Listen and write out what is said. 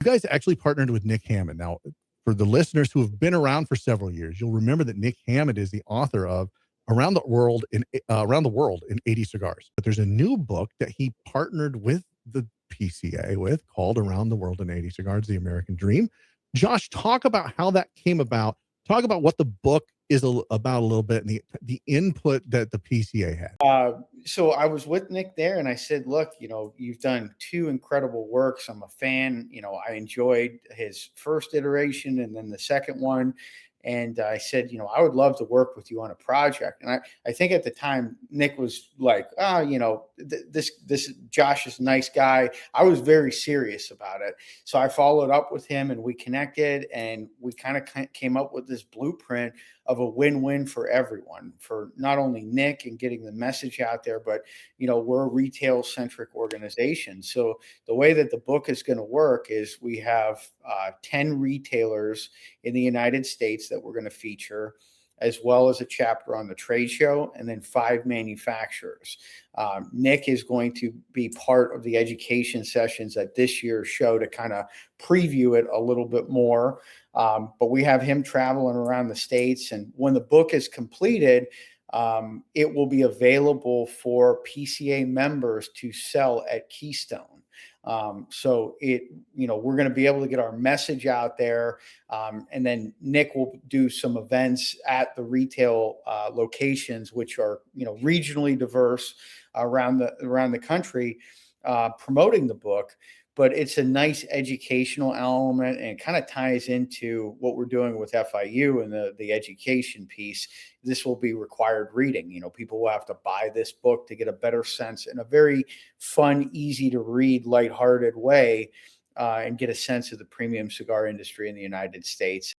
You guys actually partnered with Nick Hammond. Now, for the listeners who have been around for several years, you'll remember that Nick Hammond is the author of Around the World in 80 Cigars. But there's a new book that he partnered with the PCA with called Around the World in 80 Cigars: The American Dream. Josh, talk about how that came about. Talk about what the book is about a little bit, and the input that the PCA had. So I was with Nick there and I said, look, you've done two incredible works. I'm a fan. I enjoyed his first iteration and then the second one. And I said, I would love to work with you on a project. And I think at the time, Nick was like, this Josh is a nice guy. I was very serious about it. So I followed up with him and we connected and we kind of came up with this blueprint of a win-win for everyone, for not only Nick and getting the message out there, but, we're a retail centric organization. So the way that the book is going to work is we have 10 retailers in the United States that we're going to feature, as well as a chapter on the trade show, and then 5 manufacturers. Nick is going to be part of the education sessions at this year's show to kind of preview it a little bit more. But we have him traveling around the States. And when the book is completed, it will be available for PCA members to sell at Keystone. So we're going to be able to get our message out there. And then Nick will do some events at the retail locations, which are, regionally diverse around the country, promoting the book. But it's a nice educational element and it kind of ties into what we're doing with FIU and the education piece. This will be required reading. People will have to buy this book to get a better sense in a very fun, easy to read, lighthearted way and get a sense of the premium cigar industry in the United States.